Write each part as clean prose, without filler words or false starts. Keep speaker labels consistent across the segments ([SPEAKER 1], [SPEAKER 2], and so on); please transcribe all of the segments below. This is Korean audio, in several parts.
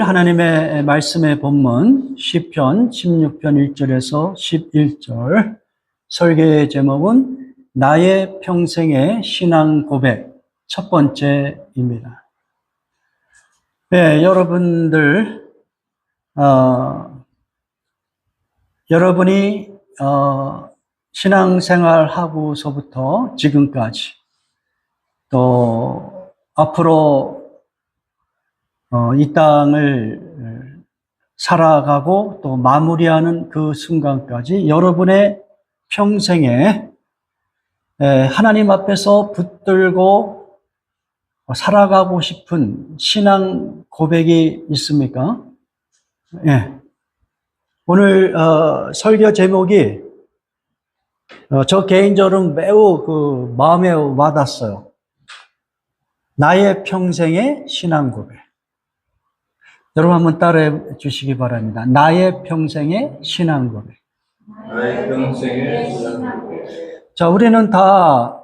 [SPEAKER 1] 하나님의 말씀의 본문 시편 16편 1절에서 11절 설교의 제목은 나의 평생의 신앙 고백 첫 번째입니다. 네, 여러분이 신앙생활 하고서부터 지금까지 또 앞으로 이 땅을 살아가고 또 마무리하는 그 순간까지 여러분의 평생에 하나님 앞에서 붙들고 살아가고 싶은 신앙 고백이 있습니까? 예. 오늘 설교 제목이 저 개인적으로 매우 마음에 와닿았어요. 나의 평생의 신앙 고백. 여러분 한번 따라해 주시기 바랍니다. 나의 평생의 신앙 고백.
[SPEAKER 2] 나의 평생의 신앙 고백.
[SPEAKER 1] 자, 우리는 다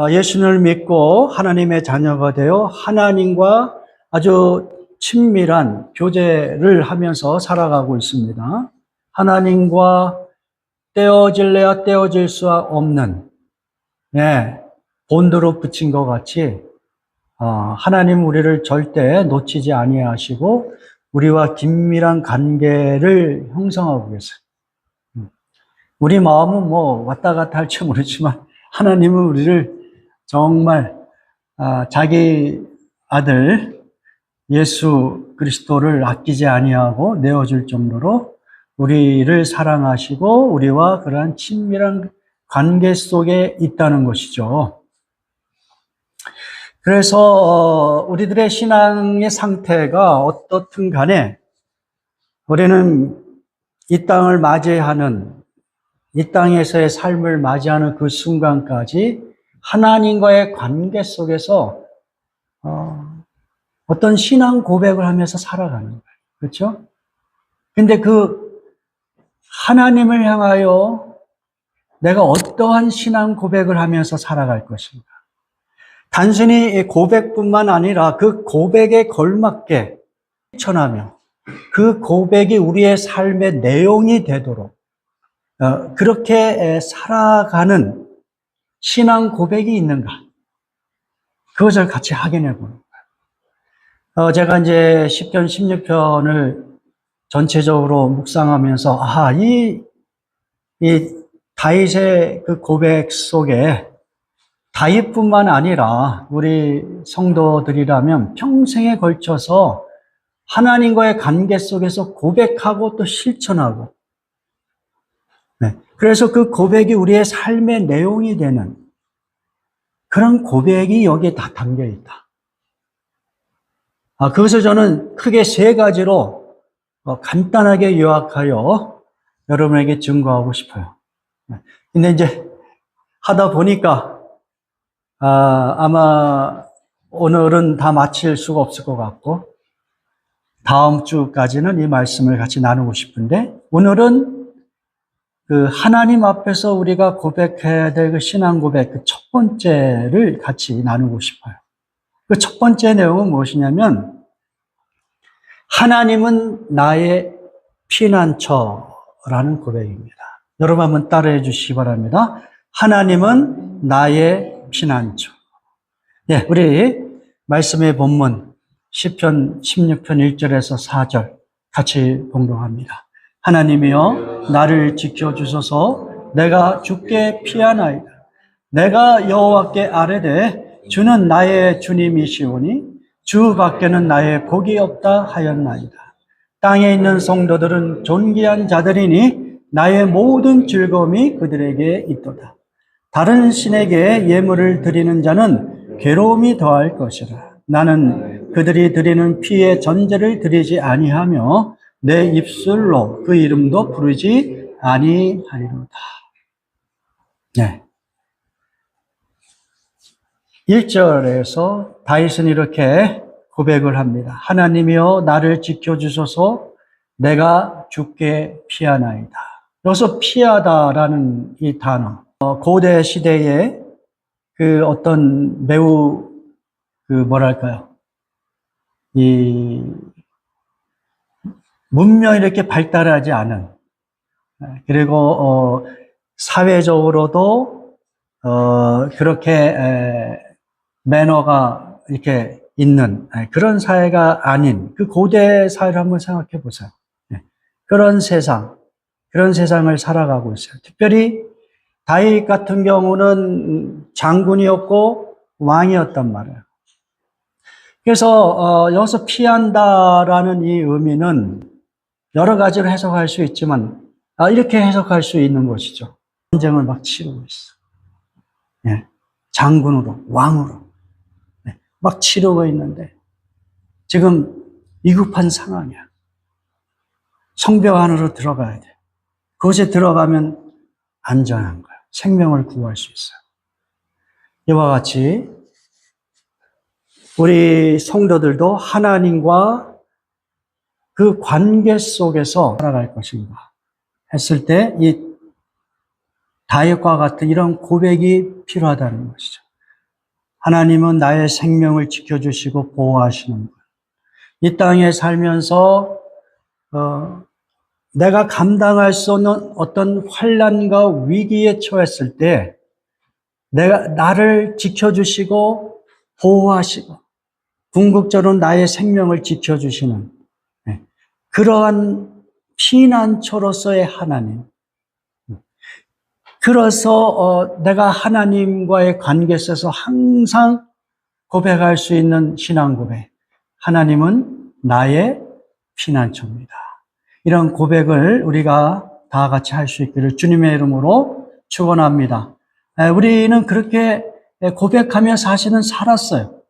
[SPEAKER 1] 예수님을 믿고 하나님의 자녀가 되어 하나님과 아주 친밀한 교제를 하면서 살아가고 있습니다. 하나님과 떼어질래야 떼어질 수 없는 본드로 붙인 것 같이 하나님 우리를 절대 놓치지 아니하시고 우리와 긴밀한 관계를 형성하고 계세요. 우리 마음은 왔다 갔다 할지 모르지만 하나님은 우리를 정말 자기 아들 예수 그리스도를 아끼지 아니하고 내어줄 정도로 우리를 사랑하시고 우리와 그러한 친밀한 관계 속에 있다는 것이죠. 그래서 우리들의 신앙의 상태가 어떻든 간에 우리는 이 땅을 맞이하는, 이 땅에서의 삶을 맞이하는 그 순간까지 하나님과의 관계 속에서 어떤 신앙 고백을 하면서 살아가는 거예요. 그렇죠? 근데 그 하나님을 향하여 내가 어떠한 신앙 고백을 하면서 살아갈 것인가? 단순히 고백뿐만 아니라 그 고백에 걸맞게 실천하며 그 고백이 우리의 삶의 내용이 되도록 그렇게 살아가는 신앙 고백이 있는가? 그것을 같이 확인해 보는 거예요. 제가 이제 10편, 16편을 전체적으로 묵상하면서 이 다윗의 그 고백 속에 다윗뿐만 아니라 우리 성도들이라면 평생에 걸쳐서 하나님과의 관계 속에서 고백하고 또 실천하고 그래서 그 고백이 우리의 삶의 내용이 되는 그런 고백이 여기에 다 담겨 있다. 그것을 저는 크게 세 가지로 간단하게 요약하여 여러분에게 증거하고 싶어요. 근데 이제 하다 보니까 아마 오늘은 다 마칠 수가 없을 것 같고 다음 주까지는 이 말씀을 같이 나누고 싶은데 오늘은 그 하나님 앞에서 우리가 고백해야 될 그 신앙 고백 그 첫 번째를 같이 나누고 싶어요. 그 첫 번째 내용은 무엇이냐면 하나님은 나의 피난처라는 고백입니다. 여러분 한번 따라해 주시기 바랍니다. 하나님은 나의 피난처. 네, 우리 말씀의 본문 시편 16편 1절에서 4절 같이 봉독합니다. 하나님이여 나를 지켜주소서. 내가 주께 피하나이다. 내가 여호와께 아뢰되 주는 나의 주님이시오니 주 밖에는 나의 복이 없다 하였나이다. 땅에 있는 성도들은 존귀한 자들이니 나의 모든 즐거움이 그들에게 있도다. 다른 신에게 예물을 드리는 자는 괴로움이 더할 것이라. 나는 그들이 드리는 피의 전제를 드리지 아니하며 내 입술로 그 이름도 부르지 아니하리로다. 네. 1절에서 다윗은 이렇게 고백을 합니다. 하나님이여 나를 지켜주소서. 내가 주께 피하나이다. 여기서 피하다라는 이 단어 고대 시대에 그 어떤 매우 이 문명이 이렇게 발달하지 않은, 그리고 사회적으로도 그렇게 매너가 이렇게 있는 그런 사회가 아닌 그 고대 사회를 한번 생각해 보세요. 그런 세상을 살아가고 있어요. 특별히 다윗 같은 경우는 장군이었고 왕이었단 말이에요. 그래서 여기서 피한다라는 이 의미는 여러 가지로 해석할 수 있지만 이렇게 해석할 수 있는 것이죠. 전쟁을 막 치르고 있어. 예, 장군으로, 왕으로 막 치르고 있는데 지금 위급한 상황이야. 성벽 안으로 들어가야 돼. 그곳에 들어가면 안전한 거야. 생명을 구할 수 있어요. 이와 같이 우리 성도들도 하나님과 그 관계 속에서 살아갈 것인가 했을 때 이 다윗과 같은 이런 고백이 필요하다는 것이죠. 하나님은 나의 생명을 지켜주시고 보호하시는 분. 이 땅에 살면서 내가 감당할 수 없는 어떤 환난과 위기에 처했을 때 나를 지켜주시고 보호하시고 궁극적으로 나의 생명을 지켜주시는 그러한 피난처로서의 하나님. 그래서 내가 하나님과의 관계에 있어서 항상 고백할 수 있는 신앙 고백. 하나님은 나의 피난처입니다. 이런 고백을 우리가 다 같이 할 수 있기를 주님의 이름으로 축원합니다. 우리는 그렇게 고백하며 사실은 살았어요.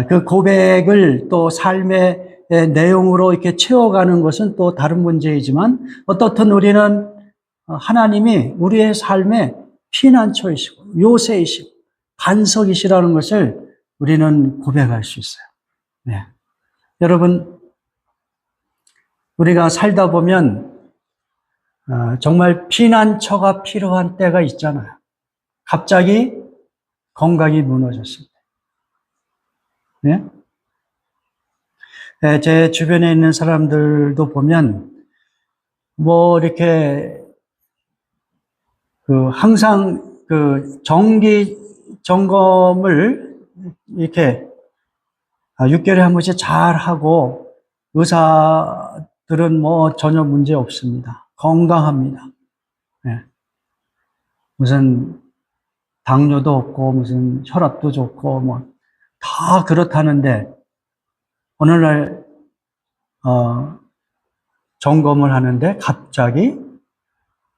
[SPEAKER 1] 그 고백을 또 삶의 내용으로 이렇게 채워가는 것은 또 다른 문제이지만 어떻든 우리는 하나님이 우리의 삶의 피난처이시고 요새이시고 반석이시라는 것을 우리는 고백할 수 있어요. 네. 여러분, 우리가 살다 보면 정말 피난처가 필요한 때가 있잖아요. 갑자기 건강이 무너졌을 때. 네? 제 주변에 있는 사람들도 보면 이렇게 항상 정기 점검을 이렇게 6개월에 한 번씩 잘 하고 의사들은 전혀 문제 없습니다. 건강합니다. 네. 무슨 당뇨도 없고 무슨 혈압도 좋고 다 그렇다는데 오늘날 점검을 하는데 갑자기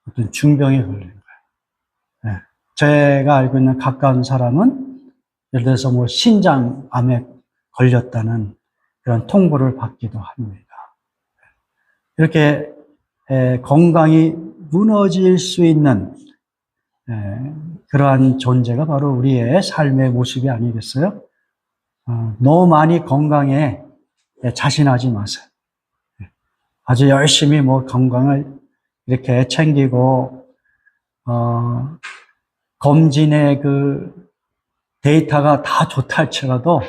[SPEAKER 1] 어떤 중병에 걸린 거예요. 네. 제가 알고 있는 가까운 사람은 예를 들어서 신장암에 걸렸다는 그런 통보를 받기도 합니다. 이렇게 건강이 무너질 수 있는 그러한 존재가 바로 우리의 삶의 모습이 아니겠어요? 너무 많이 건강에 자신하지 마세요. 아주 열심히 건강을 이렇게 챙기고 검진의 그 데이터가 다 좋다 할지라도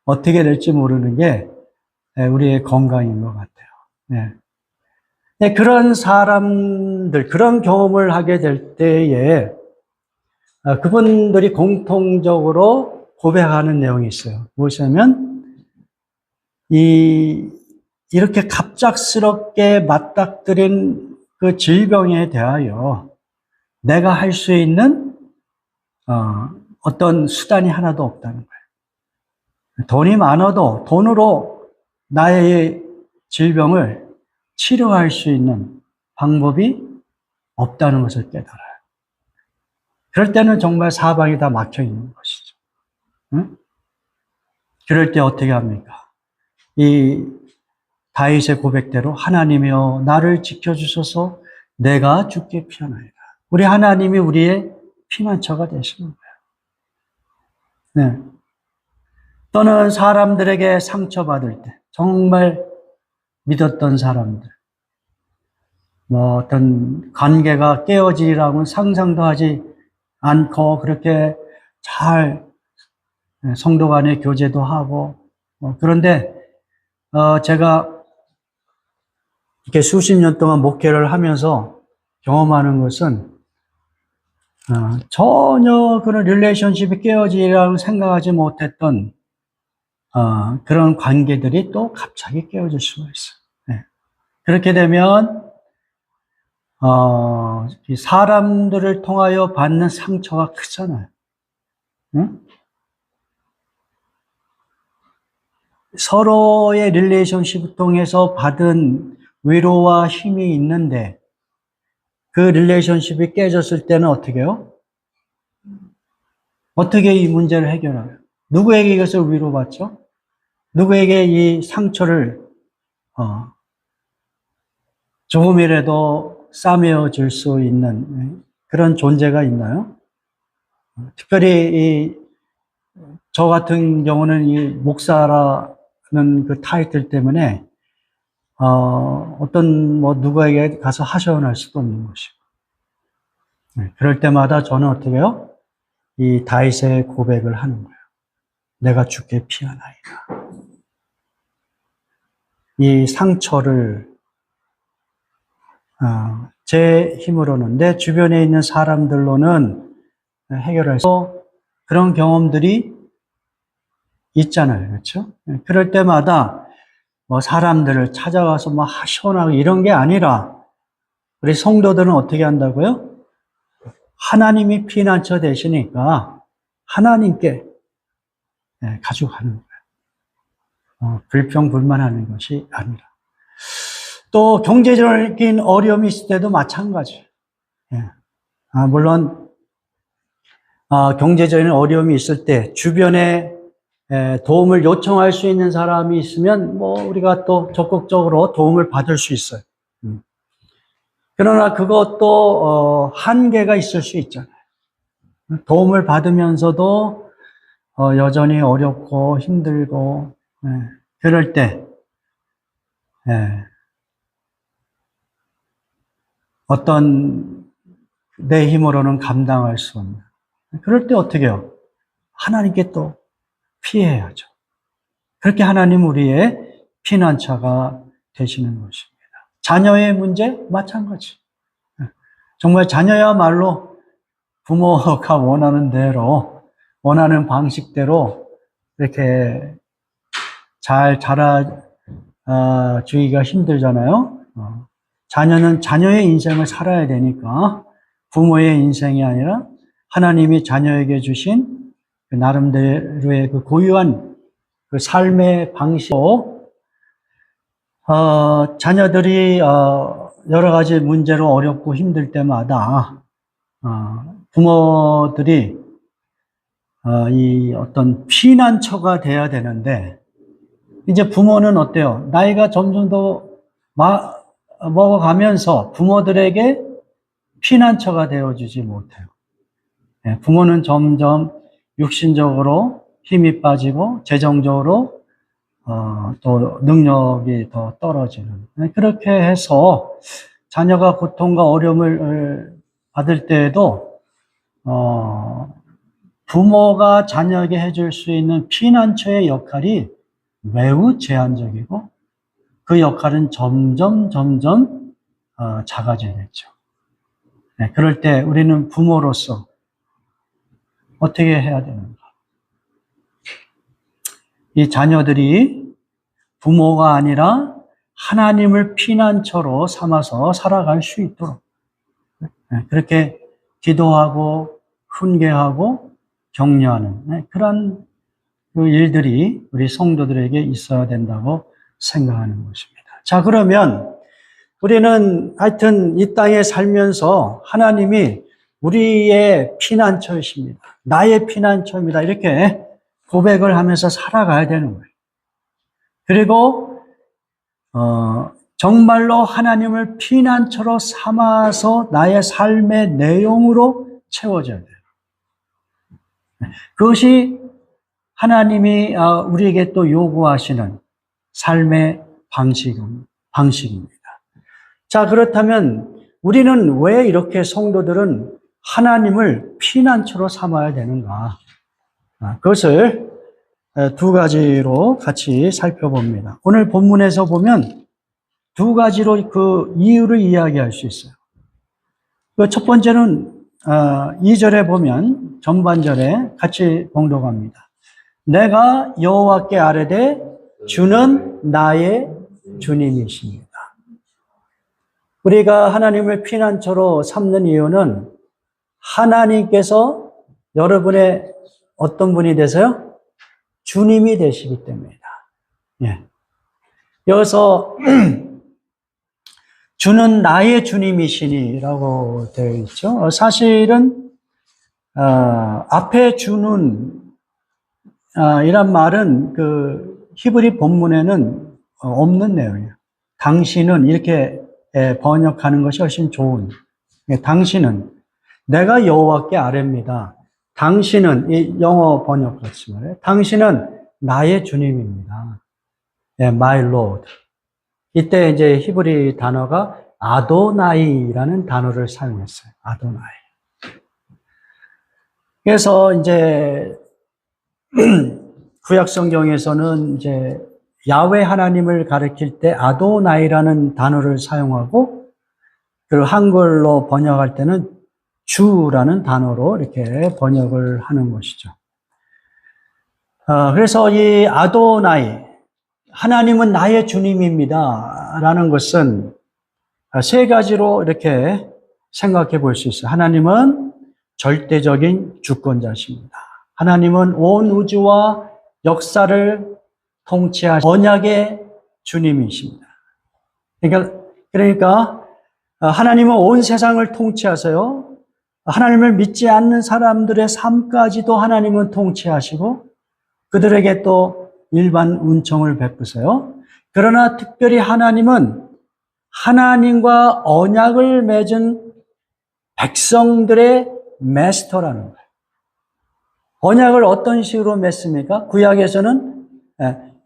[SPEAKER 1] 어떻게 될지 모르는 게 우리의 건강인 것 같아요. 네. 그런 사람들, 그런 경험을 하게 될 때에 그분들이 공통적으로 고백하는 내용이 있어요. 무엇이냐면 이렇게 갑작스럽게 맞닥뜨린 그 질병에 대하여 내가 할 수 있는 어떤 수단이 하나도 없다는 거예요. 돈이 많아도 돈으로 나의 질병을 치료할 수 있는 방법이 없다는 것을 깨달아요. 그럴 때는 정말 사방이 다 막혀 있는 것이죠. 응? 그럴 때 어떻게 합니까? 이 다윗의 고백대로 하나님이여 나를 지켜주셔서 내가 주께 피하나이다. 우리 하나님이 우리의 피난처가 되시는 거예요. 네. 또는 사람들에게 상처받을 때 정말 믿었던 사람들 어떤 관계가 깨어지리라고는 상상도 하지 않고 그렇게 잘 성도 간의 교제도 하고 그런데 제가 이렇게 수십 년 동안 목회를 하면서 경험하는 것은, 전혀 그런 릴레이션십이 깨어지라고 생각하지 못했던, 그런 관계들이 또 갑자기 깨어질 수가 있어요. 네. 그렇게 되면, 이 사람들을 통하여 받는 상처가 크잖아요. 응? 서로의 릴레이션십을 통해서 받은 위로와 힘이 있는데, 그 릴레이션십이 깨졌을 때는 어떻게 해요? 어떻게 이 문제를 해결해요? 누구에게 이것을 위로받죠? 누구에게 이 상처를 조금이라도 싸매어 줄 수 있는 그런 존재가 있나요? 특별히 저 같은 경우는 이 목사라는 그 타이틀 때문에 어떤 누구에게 가서 하소연할 수도 없는 것이고, 그럴 때마다 저는 어떻게 해요? 이 다윗의 고백을 하는 거예요. 내가 주께 피하나이다. 이 상처를 제 힘으로는, 내 주변에 있는 사람들로는 해결할 수 없고, 그런 경험들이 있잖아요. 그렇죠? 그럴 때마다 사람들을 찾아가서 시원하고 이런 게 아니라, 우리 성도들은 어떻게 한다고요? 하나님이 피난처 되시니까 하나님께 가지고 가는 거예요. 불평불만하는 것이 아니라. 또 경제적인 어려움이 있을 때도 마찬가지예요. 물론 경제적인 어려움이 있을 때 주변에 도움을 요청할 수 있는 사람이 있으면 우리가 또 적극적으로 도움을 받을 수 있어요. 그러나 그것도 한계가 있을 수 있잖아요. 도움을 받으면서도 여전히 어렵고 힘들고, 그럴 때 어떤 내 힘으로는 감당할 수 없는, 그럴 때 어떻게 해요? 하나님께 또 피해야죠. 그렇게 하나님 우리의 피난처가 되시는 것입니다. 자녀의 문제 마찬가지. 정말 자녀야말로 부모가 원하는 대로, 원하는 방식대로 이렇게 잘 자라주기가 힘들잖아요. 자녀는 자녀의 인생을 살아야 되니까 부모의 인생이 아니라 하나님이 자녀에게 주신 그 나름대로의 그 고유한 그 삶의 방식으로 자녀들이 여러 가지 문제로 어렵고 힘들 때마다 부모들이 이 어떤 피난처가 돼야 되는데, 이제 부모는 어때요? 나이가 점점 더 먹어가면서 부모들에게 피난처가 되어주지 못해요. 부모는 점점 육신적으로 힘이 빠지고 재정적으로 또 능력이 더 떨어지는, 그렇게 해서 자녀가 고통과 어려움을 받을 때에도 부모가 자녀에게 해줄 수 있는 피난처의 역할이 매우 제한적이고, 그 역할은 점점 작아지겠죠. 그럴 때 우리는 부모로서 어떻게 해야 되는가? 이 자녀들이 부모가 아니라 하나님을 피난처로 삼아서 살아갈 수 있도록 그렇게 기도하고 훈계하고 격려하는 그런 그 일들이 우리 성도들에게 있어야 된다고 생각하는 것입니다. 자, 그러면 우리는 하여튼 이 땅에 살면서 하나님이 우리의 피난처이십니다. 나의 피난처입니다. 이렇게 고백을 하면서 살아가야 되는 거예요. 그리고 정말로 하나님을 피난처로 삼아서 나의 삶의 내용으로 채워져야 돼요. 그것이 하나님이 우리에게 또 요구하시는 삶의 방식입니다. 자, 그렇다면 우리는 왜 이렇게 성도들은 하나님을 피난처로 삼아야 되는가? 그것을 두 가지로 같이 살펴봅니다. 오늘 본문에서 보면 두 가지로 그 이유를 이야기할 수 있어요. 그 첫 번째는 2절에 보면 전반절에 같이 봉독합니다. 내가 여호와께 아뢰되 주는 나의 주님이십니다. 우리가 하나님을 피난처로 삼는 이유는 하나님께서 여러분의 어떤 분이 되세요? 주님이 되시기 때문이다. 예. 여기서 주는 나의 주님이시니라고 되어 있죠. 사실은 앞에 주는 이란 말은 그 히브리 본문에는 없는 내용이에요. 당신은 이렇게 번역하는 것이 훨씬 좋은. 당신은 내가 여호와께 아뢰입니다. 당신은 이 영어 번역 같이 말해요. 당신은 나의 주님입니다. My Lord. 이때 이제 히브리 단어가 아도나이라는 단어를 사용했어요. 아도나이. 그래서 이제 구약 성경에서는 이제 야훼 하나님을 가리킬 때 아도나이라는 단어를 사용하고 그리고 한글로 번역할 때는 주라는 단어로 이렇게 번역을 하는 것이죠. 그래서 이 아도나이, 하나님은 나의 주님입니다 라는 것은 세 가지로 이렇게 생각해 볼 수 있어요. 하나님은 절대적인 주권자십니다. 하나님은 온 우주와 역사를 통치하신 언약의 주님이십니다. 그러니까 하나님은 온 세상을 통치하세요. 하나님을 믿지 않는 사람들의 삶까지도 하나님은 통치하시고 그들에게 또 일반 은총을 베푸세요. 그러나 특별히 하나님은 하나님과 언약을 맺은 백성들의 마스터라는 거예요. 언약을 어떤 식으로 맺습니까? 구약에서는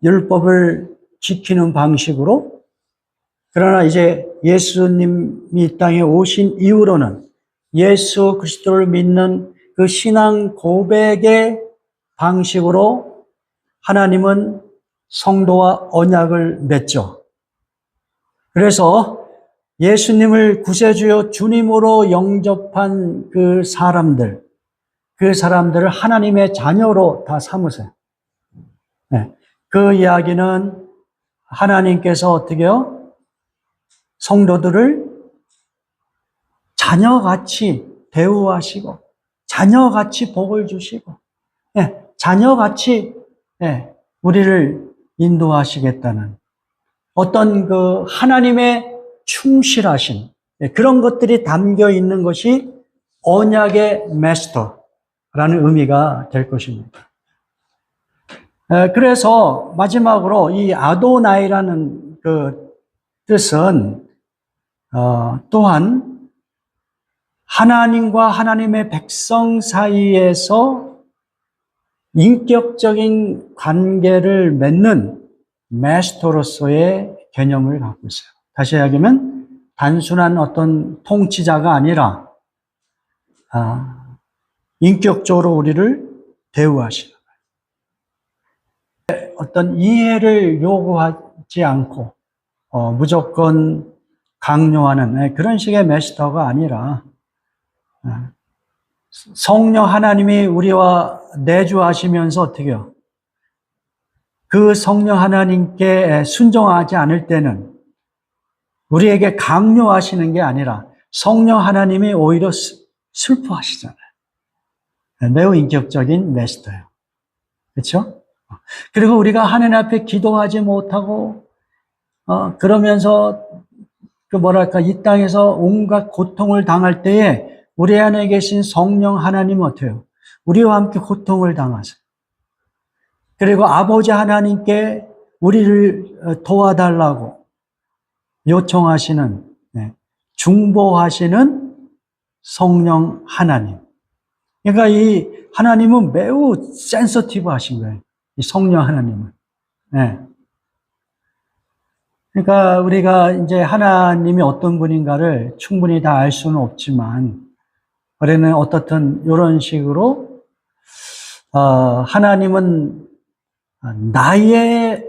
[SPEAKER 1] 율법을 지키는 방식으로, 그러나 이제 예수님이 이 땅에 오신 이후로는 예수 그리스도를 믿는 그 신앙 고백의 방식으로 하나님은 성도와 언약을 맺죠. 그래서 예수님을 구세주요 주님으로 영접한 그 사람들을 하나님의 자녀로 다 삼으세요. 그 이야기는 하나님께서 어떻게 해요? 성도들을 자녀같이 대우하시고 자녀같이 복을 주시고 자녀같이 우리를 인도하시겠다는 어떤 그 하나님의 충실하신 그런 것들이 담겨 있는 것이 언약의 마스터라는 의미가 될 것입니다. 그래서 마지막으로 이 아도나이라는 그 뜻은 또한 하나님과 하나님의 백성 사이에서 인격적인 관계를 맺는 마스터로서의 개념을 갖고 있어요. 다시 이야기하면 단순한 어떤 통치자가 아니라 인격적으로 우리를 대우하시는 거예요. 어떤 이해를 요구하지 않고 무조건 강요하는 그런 식의 마스터가 아니라 성령 하나님이 우리와 내주하시면서 어떻게 해요? 그 성령 하나님께 순종하지 않을 때는 우리에게 강요하시는 게 아니라 성령 하나님이 오히려 슬퍼하시잖아요. 매우 인격적인 마스터예요. 그렇죠? 그리고 우리가 하나님 앞에 기도하지 못하고 그러면서 그 뭐랄까 이 땅에서 온갖 고통을 당할 때에 우리 안에 계신 성령 하나님은 어때요? 우리와 함께 고통을 당하세요. 그리고 아버지 하나님께 우리를 도와달라고 요청하시는 중보하시는 성령 하나님. 그러니까 이 하나님은 매우 센서티브 하신 거예요. 이 성령 하나님은. 그러니까 우리가 이제 하나님이 어떤 분인가를 충분히 다 알 수는 없지만 우리는 어떻든 이런 식으로 하나님은 나의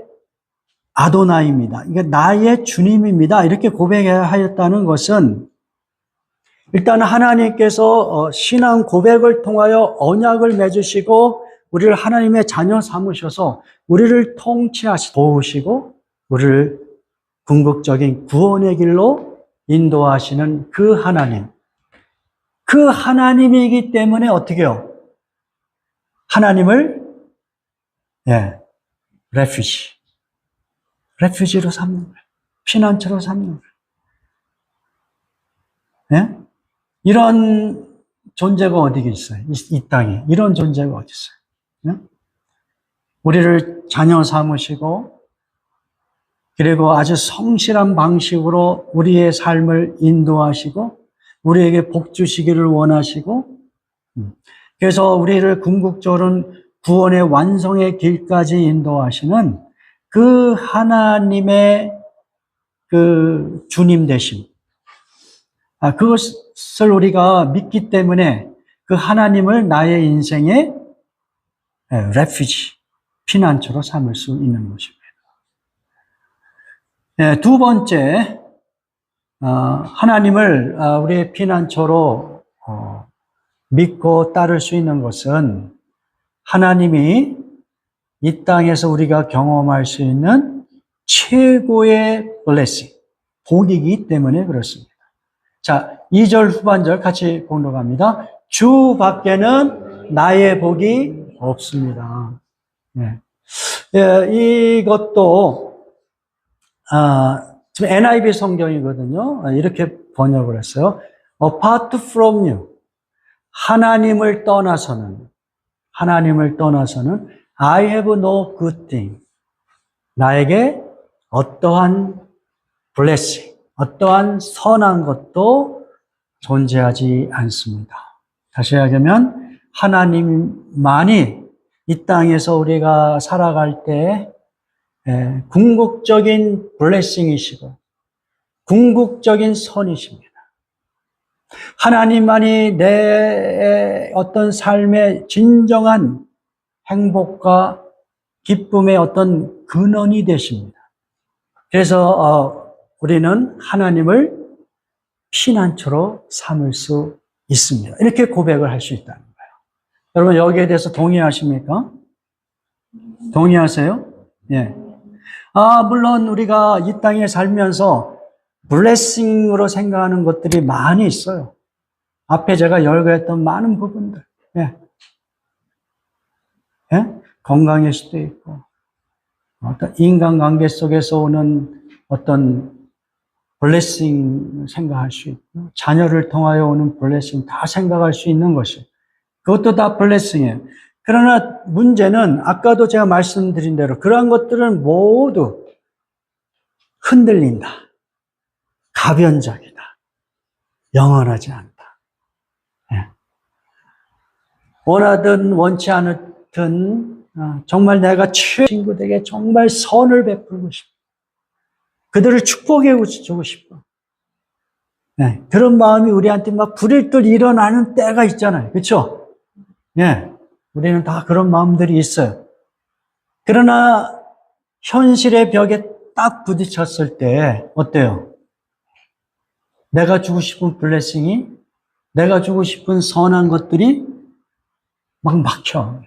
[SPEAKER 1] 아도나이입니다. 이게 나의 주님입니다. 이렇게 고백하였다는 것은 일단 하나님께서 신앙 고백을 통하여 언약을 맺으시고 우리를 하나님의 자녀 삼으셔서 우리를 도우시고 우리를 궁극적인 구원의 길로 인도하시는 그 하나님. 그 하나님이기 때문에 어떻게 해요? 하나님을 레퓨지로 삼는 거예요. 피난처로 삼는 거예요. 이런 존재가 어디 있어요? 이 땅에. 이런 존재가 어디 있어요? 우리를 자녀 삼으시고, 그리고 아주 성실한 방식으로 우리의 삶을 인도하시고, 우리에게 복 주시기를 원하시고, 그래서 우리를 궁극적으로 구원의 완성의 길까지 인도하시는 그 하나님의 그 주님 되심. 그것을 우리가 믿기 때문에 그 하나님을 나의 인생의 레퓨지, 피난처로 삼을 수 있는 것입니다. 두 번째, 하나님을 우리의 피난처로 믿고 따를 수 있는 것은 하나님이 이 땅에서 우리가 경험할 수 있는 최고의 블레싱, 복이기 때문에 그렇습니다. 자, 2절 후반절 같이 공독합니다. 주 밖에는 나의 복이 없습니다. 이것도 지금 NIV 성경이거든요. 이렇게 번역을 했어요. Apart from you, 하나님을 떠나서는 I have no good thing. 나에게 어떠한 blessing, 어떠한 선한 것도 존재하지 않습니다. 다시 이야기하면 하나님만이 이 땅에서 우리가 살아갈 때 궁극적인 블레싱이시고 궁극적인 선이십니다. 하나님만이 내 어떤 삶의 진정한 행복과 기쁨의 어떤 근원이 되십니다. 그래서 우리는 하나님을 피난처로 삼을 수 있습니다. 이렇게 고백을 할 수 있다는 거예요. 여러분 여기에 대해서 동의하십니까? 동의하세요? 예. 물론 우리가 이 땅에 살면서 블레싱으로 생각하는 것들이 많이 있어요. 앞에 제가 열거했던 많은 부분들. 예. 예? 건강일 수도 있고, 어떤 인간관계 속에서 오는 어떤 블레싱 생각할 수 있고, 자녀를 통하여 오는 블레싱 다 생각할 수 있는 것이, 그것도 다 블레싱이에요. 그러나 문제는 아까도 제가 말씀드린 대로 그러한 것들은 모두 흔들린다. 가변적이다. 영원하지 않다. 예. 원하든 원치 않든 정말 내가 친구들에게 정말 선을 베풀고 싶어. 그들을 축복해 주고 싶어. 네, 그런 마음이 우리한테 막 불일들 일어나는 때가 있잖아요. 그렇죠? 예, 우리는 다 그런 마음들이 있어요. 그러나 현실의 벽에 딱 부딪혔을 때 어때요? 내가 주고 싶은 블레싱이, 내가 주고 싶은 선한 것들이 막 막혀.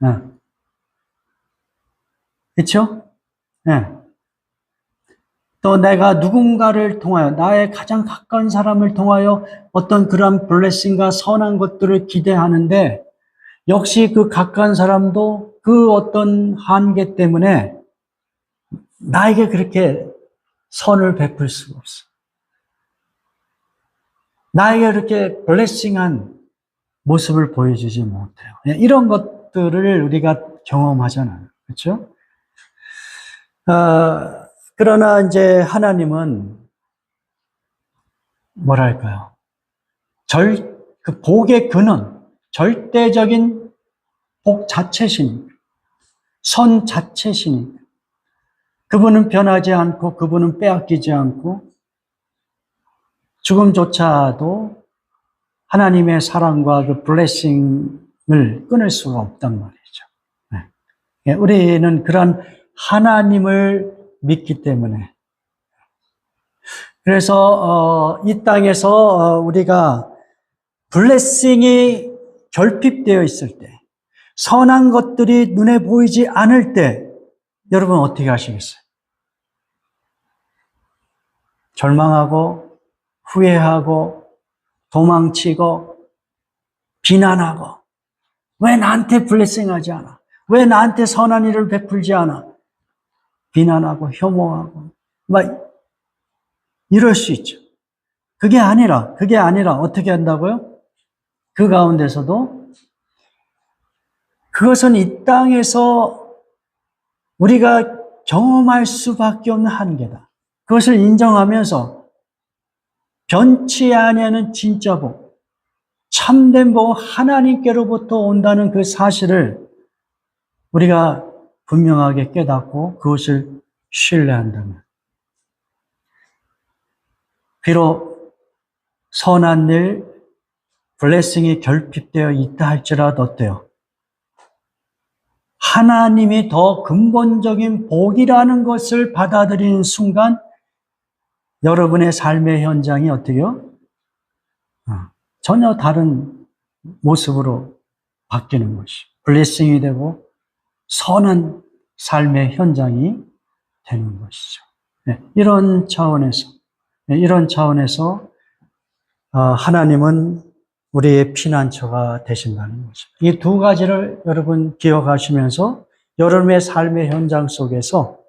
[SPEAKER 1] 예. 그렇죠? 예. 또 내가 누군가를 통하여, 나의 가장 가까운 사람을 통하여 어떤 그런 블레싱과 선한 것들을 기대하는데 역시 그 가까운 사람도 그 어떤 한계 때문에 나에게 그렇게 선을 베풀 수가 없어. 나에게 그렇게 블레싱한 모습을 보여주지 못해요. 이런 것들을 우리가 경험하잖아요. 그렇죠? 그러나 이제 하나님은 뭐랄까요? 그 복의 근원, 절대적인 복 자체시니까, 선 자체시니까. 그분은 변하지 않고, 그분은 빼앗기지 않고, 죽음조차도 하나님의 사랑과 그 블레싱을 끊을 수가 없단 말이죠. 예, 우리는 그런 하나님을 믿기 때문에. 그래서 이 땅에서 우리가 블레싱이 결핍되어 있을 때, 선한 것들이 눈에 보이지 않을 때 여러분 어떻게 하시겠어요? 절망하고 후회하고 도망치고 비난하고, 왜 나한테 블레싱하지 않아? 왜 나한테 선한 일을 베풀지 않아? 비난하고 혐오하고 막 이럴 수 있죠. 그게 아니라 어떻게 한다고요? 그 가운데서도 그것은 이 땅에서 우리가 경험할 수밖에 없는 한계다. 그것을 인정하면서 변치 아니하는 진짜 복, 참된 복, 하나님께로부터 온다는 그 사실을 우리가 분명하게 깨닫고 그것을 신뢰한다면, 비록 선한 일, 블레싱이 결핍되어 있다 할지라도 어때요? 하나님이 더 근본적인 복이라는 것을 받아들이는 순간 여러분의 삶의 현장이 어때요? 전혀 다른 모습으로 바뀌는 것이 블레싱이 되고 선한 삶의 현장이 되는 것이죠. 이런 차원에서 하나님은 우리의 피난처가 되신다는 거죠. 이 두 가지를 여러분 기억하시면서 여러분의 삶의 현장 속에서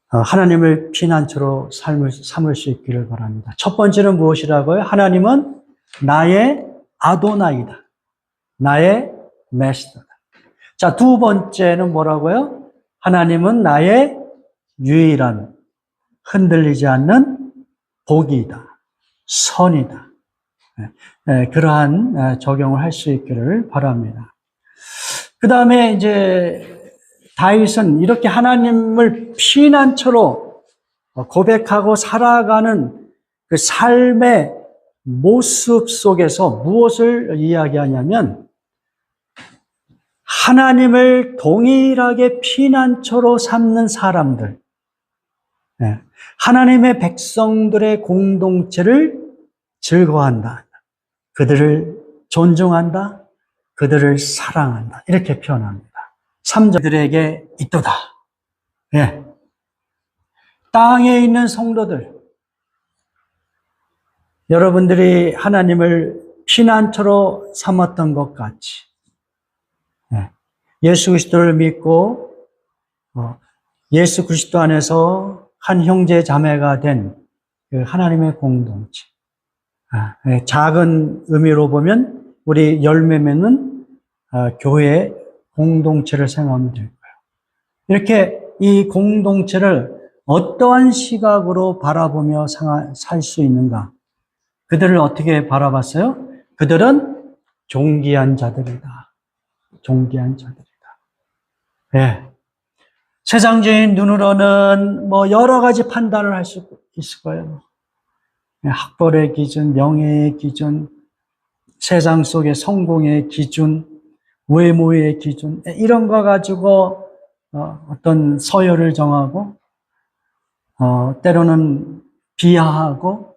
[SPEAKER 1] 하나님을 피난처로 삼을 수 있기를 바랍니다. 첫 번째는 무엇이라고요? 하나님은 나의 아도나이다. 나의 메시터다. 자, 두 번째는 뭐라고요? 하나님은 나의 유일한 흔들리지 않는 복이다. 선이다. 그러한 적용을 할 수 있기를 바랍니다. 그 다음에 이제 다윗은 이렇게 하나님을 피난처로 고백하고 살아가는 그 삶의 모습 속에서 무엇을 이야기하냐면 하나님을 동일하게 피난처로 삼는 사람들, 하나님의 백성들의 공동체를 즐거워한다. 그들을 존중한다. 그들을 사랑한다. 이렇게 표현합니다. 3절들에게 있도다. 예. 땅에 있는 성도들, 여러분들이 하나님을 피난처로 삼았던 것 같이 예수 그리스도를 믿고 예수 그리스도 안에서 한 형제 자매가 된 그 하나님의 공동체, 작은 의미로 보면 우리 열매 맺는 교회 공동체를 생각하면 될 거예요. 이렇게 이 공동체를 어떠한 시각으로 바라보며 살 수 있는가? 그들을 어떻게 바라봤어요? 그들은 존귀한 자들이다. 존귀한 자들이다. 네. 세상적인 눈으로는 뭐 여러 가지 판단을 할 수 있을 거예요. 학벌의 기준, 명예의 기준, 세상 속의 성공의 기준, 외모의 기준, 이런 거 가지고 어떤 서열을 정하고, 때로는 비하하고,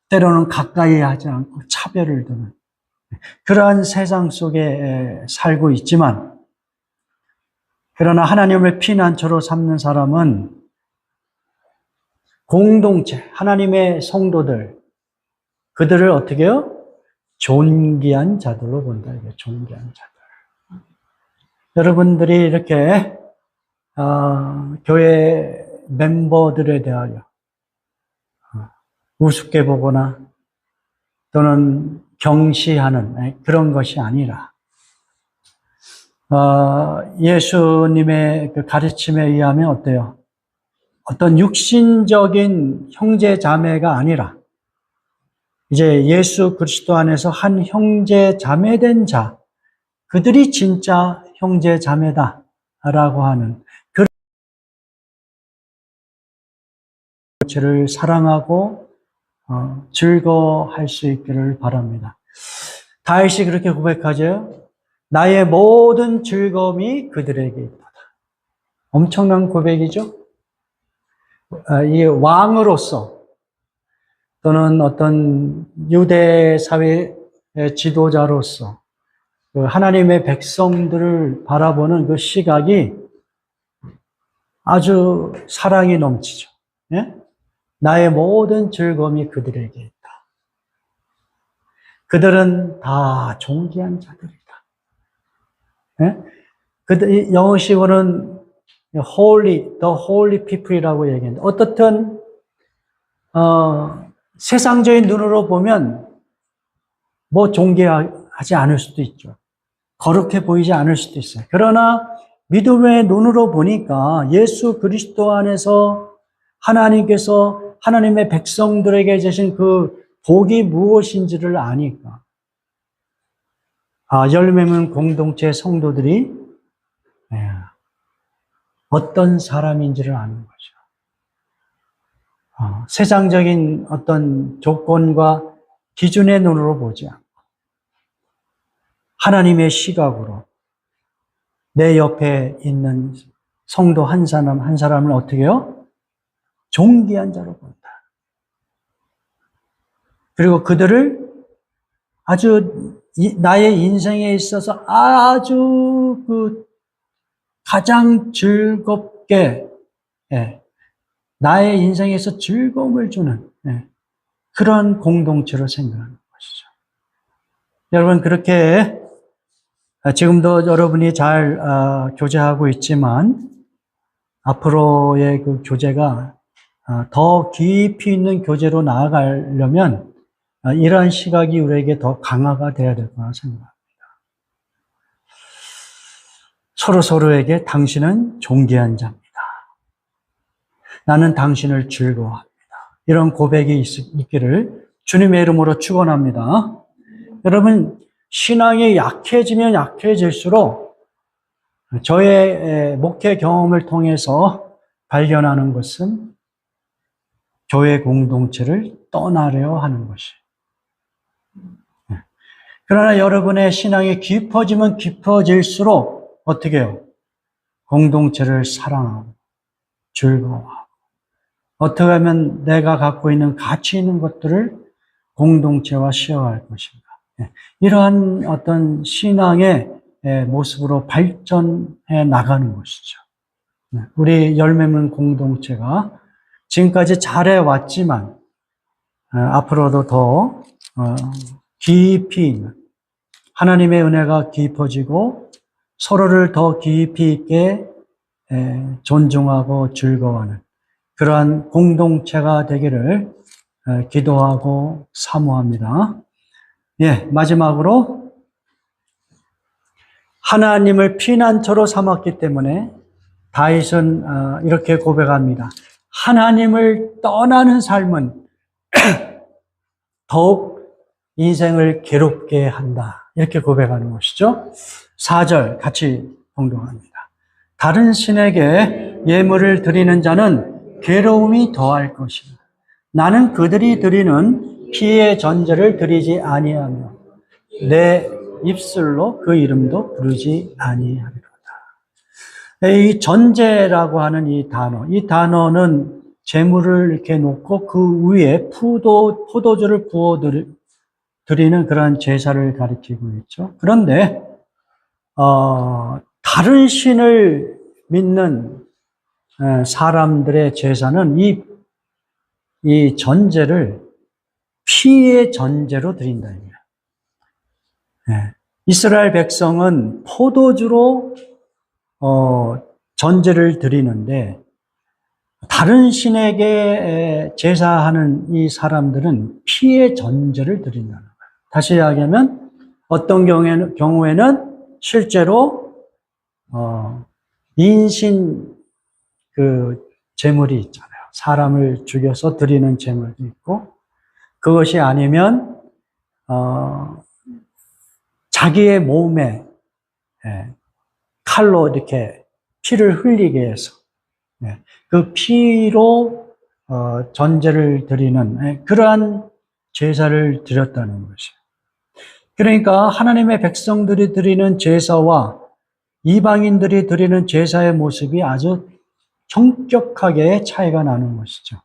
[SPEAKER 1] 때로는 가까이 하지 않고 차별을 두는 그러한 세상 속에 살고 있지만, 그러나 하나님을 피난처로 삼는 사람은 공동체, 하나님의 성도들, 그들을 어떻게 해요? 존귀한 자들로 본다. 이게 존귀한 자들. 여러분들이 이렇게 교회 멤버들에 대하여 우습게 보거나 또는 경시하는 그런 것이 아니라 예수님의 그 가르침에 의하면 어때요? 어떤 육신적인 형제 자매가 아니라 이제 예수 그리스도 안에서 한 형제 자매된 자, 그들이 진짜 형제 자매다라고 하는 그런 것을 사랑하고 즐거워할 수 있기를 바랍니다. 다윗이 그렇게 고백하죠. 나의 모든 즐거움이 그들에게 있다. 엄청난 고백이죠? 이 왕으로서 또는 어떤 유대 사회의 지도자로서 그 하나님의 백성들을 바라보는 그 시각이 아주 사랑이 넘치죠. 예? 나의 모든 즐거움이 그들에게 있다. 그들은 다 존귀한 자들이다. 예? 영어식으로는 holy, the holy people이라고 얘기하는데 어떻든 세상적인 눈으로 보면 뭐 존귀하지 않을 수도 있죠. 거룩해 보이지 않을 수도 있어요. 그러나 믿음의 눈으로 보니까 예수 그리스도 안에서 하나님께서 하나님의 백성들에게 주신 그 복이 무엇인지를 아니까 열매문 공동체 성도들이 어떤 사람인지를 아는 거죠. 세상적인 어떤 조건과 기준의 눈으로 보지 않고 하나님의 시각으로 내 옆에 있는 성도 한 사람을 어떻게 해요? 존귀한 자로 본다. 그리고 그들을 아주 나의 인생에 있어서 아주 가장 즐겁게 나의 인생에서 즐거움을 주는 그런 공동체로 생각하는 것이죠. 여러분 그렇게 지금도 여러분이 잘 교제하고 있지만 앞으로의 그 교제가 더 깊이 있는 교제로 나아가려면 이러한 시각이 우리에게 더 강화가 돼야 될 거라 생각합니다. 서로에게 당신은 존귀한 자입니다. 나는 당신을 즐거워합니다. 이런 고백이 있기를 주님의 이름으로 축원합니다. 여러분 신앙이 약해지면 약해질수록 저의 목회 경험을 통해서 발견하는 것은 교회 공동체를 떠나려 하는 것이. 그러나 여러분의 신앙이 깊어지면 깊어질수록 어떻게 해요? 공동체를 사랑하고 즐거워하고 어떻게 하면 내가 갖고 있는 가치 있는 것들을 공동체와 쉐어할 것인가. 이러한 어떤 신앙의 모습으로 발전해 나가는 것이죠. 우리 열매문 공동체가 지금까지 잘해왔지만 앞으로도 더 깊이 있는 하나님의 은혜가 깊어지고 서로를 더 깊이 있게 존중하고 즐거워하는 그러한 공동체가 되기를 기도하고 사모합니다. 마지막으로 하나님을 피난처로 삼았기 때문에 다윗은 이렇게 고백합니다. 하나님을 떠나는 삶은 더욱 인생을 괴롭게 한다. 이렇게 고백하는 것이죠. 4절 같이 봉독합니다. 다른 신에게 예물을 드리는 자는 괴로움이 더할 것이다. 나는 그들이 드리는 피의 전제를 드리지 아니하며 내 입술로 그 이름도 부르지 아니하리로다. 이 전제라고 하는 이 단어는 제물을 이렇게 놓고 그 위에 포도주를 부어 드리는 그런 제사를 가리키고 있죠. 그런데 다른 신을 믿는 사람들의 제사는 이 전제를 피의 전제로 드린다. 이스라엘 백성은 포도주로 전제를 드리는데 다른 신에게 제사하는 이 사람들은 피의 전제를 드린다는 거예요. 다시 이야기하면 어떤 경우에는 실제로 인신 그 제물이 있잖아요. 사람을 죽여서 드리는 제물도 있고 그것이 아니면 자기의 몸에 칼로 이렇게 피를 흘리게 해서 그 피로 전제를 드리는 그러한 제사를 드렸다는 것이에요. 그러니까 하나님의 백성들이 드리는 제사와 이방인들이 드리는 제사의 모습이 아주 현격하게 차이가 나는 것이죠.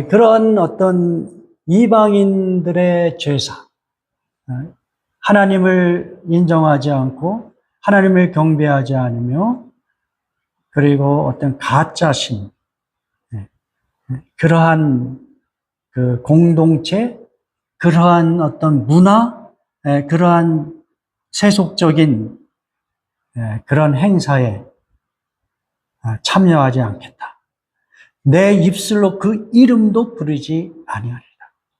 [SPEAKER 1] 그런 어떤 이방인들의 제사, 하나님을 인정하지 않고 하나님을 경배하지 않으며 그리고 어떤 가짜신 그러한 그 공동체, 그러한 어떤 문화, 그러한 세속적인 그런 행사에 참여하지 않겠다. 내 입술로 그 이름도 부르지 아니하리라.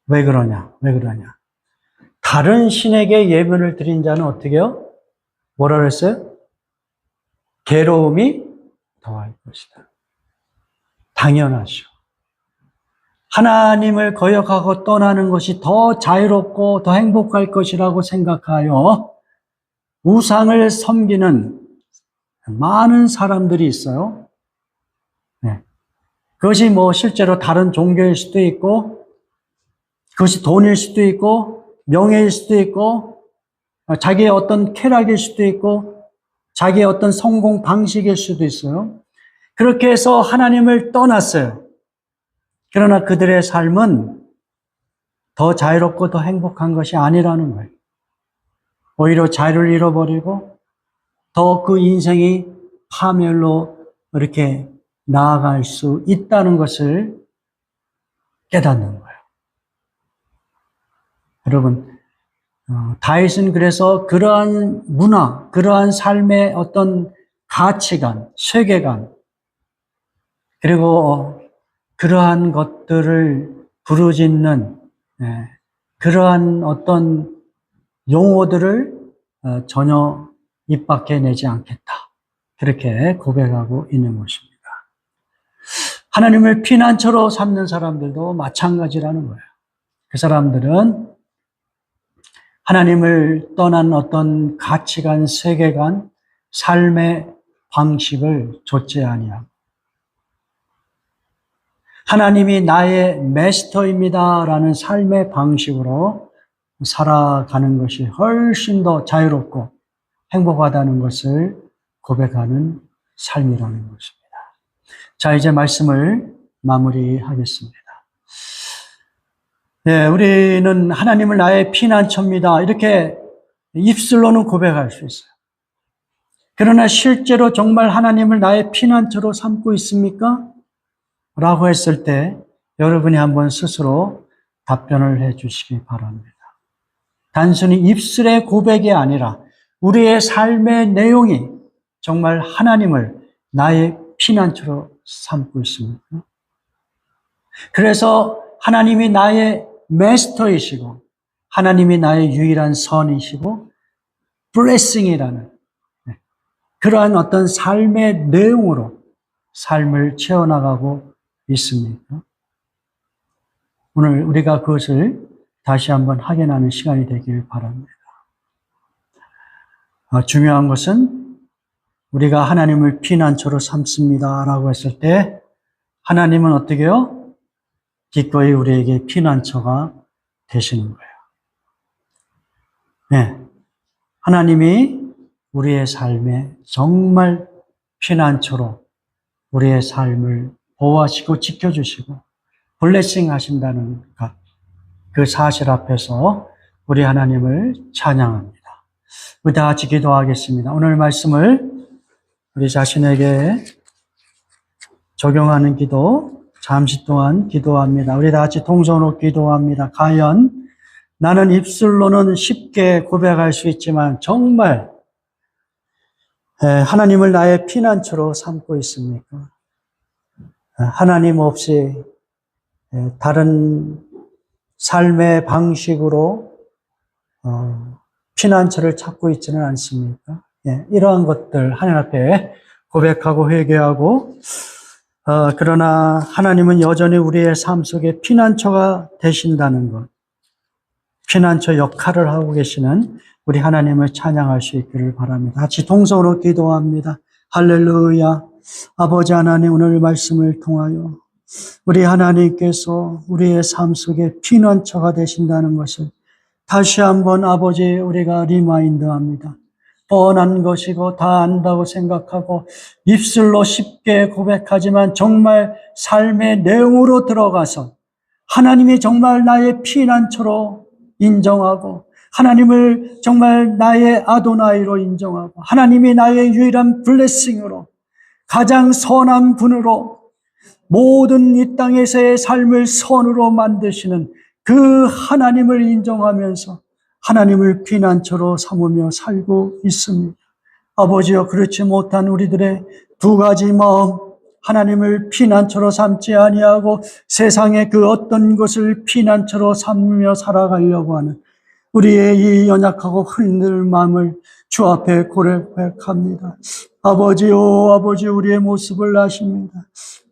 [SPEAKER 1] 왜 그러냐? 왜 그러냐? 다른 신에게 예물을 드린 자는 어떻게 해요? 뭐라 그랬어요? 괴로움이 더할 것이다. 당연하죠. 하나님을 거역하고 떠나는 것이 더 자유롭고 더 행복할 것이라고 생각하여 우상을 섬기는 많은 사람들이 있어요. 그것이 뭐 실제로 다른 종교일 수도 있고, 그것이 돈일 수도 있고, 명예일 수도 있고, 자기의 어떤 쾌락일 수도 있고, 자기의 어떤 성공 방식일 수도 있어요. 그렇게 해서 하나님을 떠났어요. 그러나 그들의 삶은 더 자유롭고 더 행복한 것이 아니라는 거예요. 오히려 자유를 잃어버리고 더 그 인생이 파멸로 이렇게 나아갈 수 있다는 것을 깨닫는 거예요. 여러분, 다윗은 그래서 그러한 문화, 그러한 삶의 어떤 가치관, 세계관, 그리고 그러한 것들을 부르짖는 그러한 어떤 용어들을 전혀 입 밖에 내지 않겠다. 그렇게 고백하고 있는 것입니다. 하나님을 피난처로 삼는 사람들도 마찬가지라는 거예요. 그 사람들은 하나님을 떠난 어떤 가치관, 세계관, 삶의 방식을 좇지 아니하고 하나님이 나의 마스터입니다라는 삶의 방식으로 살아가는 것이 훨씬 더 자유롭고 행복하다는 것을 고백하는 삶이라는 것입니다. 자, 이제 말씀을 마무리하겠습니다. 우리는 하나님을 나의 피난처입니다. 이렇게 입술로는 고백할 수 있어요. 그러나 실제로 정말 하나님을 나의 피난처로 삼고 있습니까? 라고 했을 때 여러분이 한번 스스로 답변을 해 주시기 바랍니다. 단순히 입술의 고백이 아니라 우리의 삶의 내용이 정말 하나님을 나의 피난처로 삼고 있습니까? 그래서 하나님이 나의 마스터이시고 하나님이 나의 유일한 선이시고 블레싱이라는 그러한 어떤 삶의 내용으로 삶을 채워나가고 있습니까? 오늘 우리가 그것을 다시 한번 확인하는 시간이 되길 바랍니다. 중요한 것은 우리가 하나님을 피난처로 삼습니다 라고 했을 때 하나님은 어떻게 해요? 기꺼이 우리에게 피난처가 되시는 거예요. 네, 하나님이 우리의 삶에 정말 피난처로 우리의 삶을 보호하시고 지켜주시고 블레싱 하신다는 것, 그 사실 앞에서 우리 하나님을 찬양합니다. 우리 다 같이 기도하겠습니다. 오늘 말씀을 우리 자신에게 적용하는 기도 잠시 동안 기도합니다. 우리 다 같이 통성으로 기도합니다. 과연 나는 입술로는 쉽게 고백할 수 있지만 정말 하나님을 나의 피난처로 삼고 있습니까? 하나님 없이 다른 삶의 방식으로 피난처를 찾고 있지는 않습니까? 이러한 것들 하나님 앞에 고백하고 회개하고 그러나 하나님은 여전히 우리의 삶 속에 피난처가 되신다는 것, 피난처 역할을 하고 계시는 우리 하나님을 찬양할 수 있기를 바랍니다. 같이 동서로 기도합니다. 할렐루야. 아버지 하나님, 오늘 말씀을 통하여 우리 하나님께서 우리의 삶 속에 피난처가 되신다는 것을 다시 한번 아버지 우리가 리마인드합니다. 뻔한 것이고 다 안다고 생각하고 입술로 쉽게 고백하지만 정말 삶의 내용으로 들어가서 하나님이 정말 나의 피난처로 인정하고 하나님을 정말 나의 아도나이로 인정하고 하나님이 나의 유일한 블레싱으로 가장 선한 분으로 모든 이 땅에서의 삶을 선으로 만드시는 그 하나님을 인정하면서 하나님을 피난처로 삼으며 살고 있습니다. 아버지여, 그렇지 못한 우리들의 두 가지 마음, 하나님을 피난처로 삼지 아니하고 세상의 그 어떤 것을 피난처로 삼으며 살아가려고 하는 우리의 이 연약하고 흔들 마음을 주 앞에 고백합니다. 아버지요, 아버지 우리의 모습을 아십니다.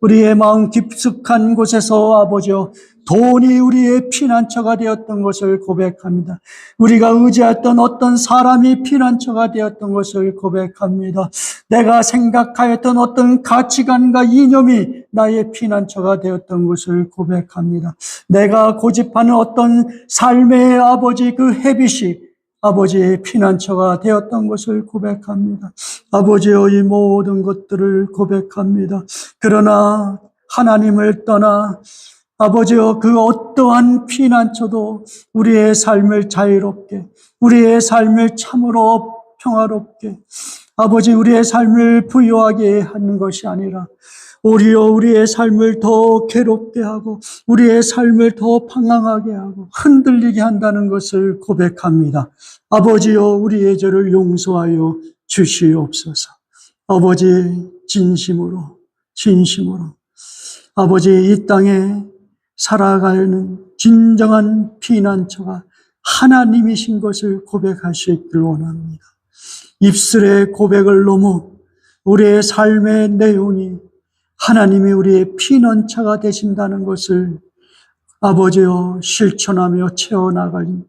[SPEAKER 1] 우리의 마음 깊숙한 곳에서 아버지요, 돈이 우리의 피난처가 되었던 것을 고백합니다. 우리가 의지했던 어떤 사람이 피난처가 되었던 것을 고백합니다. 내가 생각하였던 어떤 가치관과 이념이 나의 피난처가 되었던 것을 고백합니다. 내가 고집하는 어떤 삶의 아버지 그 헤빗이 아버지의 피난처가 되었던 것을 고백합니다. 아버지여, 이 모든 것들을 고백합니다. 그러나 하나님을 떠나 아버지여, 그 어떠한 피난처도 우리의 삶을 자유롭게, 우리의 삶을 참으로 평화롭게, 아버지 우리의 삶을 부유하게 하는 것이 아니라 오히려 우리의 삶을 더 괴롭게 하고 우리의 삶을 더 방황하게 하고 흔들리게 한다는 것을 고백합니다. 아버지여, 우리의 죄를 용서하여 주시옵소서. 아버지, 진심으로 아버지 이 땅에 살아가는 진정한 피난처가 하나님이신 것을 고백하시길 원합니다. 입술의 고백을 넘어 우리의 삶의 내용이 하나님이 우리의 피난처가 되신다는 것을 아버지여 실천하며 채워나가는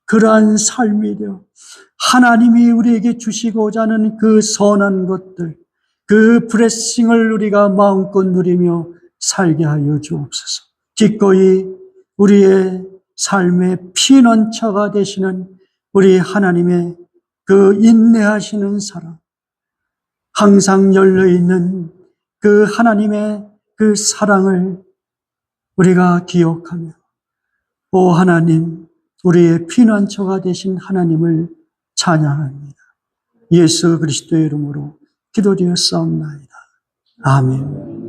[SPEAKER 1] 그러한 삶이 되어 하나님이 우리에게 주시고자 하는 그 선한 것들, 그 블레싱을 우리가 마음껏 누리며 살게 하여 주옵소서. 기꺼이 우리의 삶의 피난처가 되시는 우리 하나님의 그 인내하시는 사랑, 항상 열려있는 그 하나님의 그 사랑을 우리가 기억하며 오 하나님, 우리의 피난처가 되신 하나님을 찬양합니다. 예수 그리스도의 이름으로 기도드렸사옵나이다. 아멘.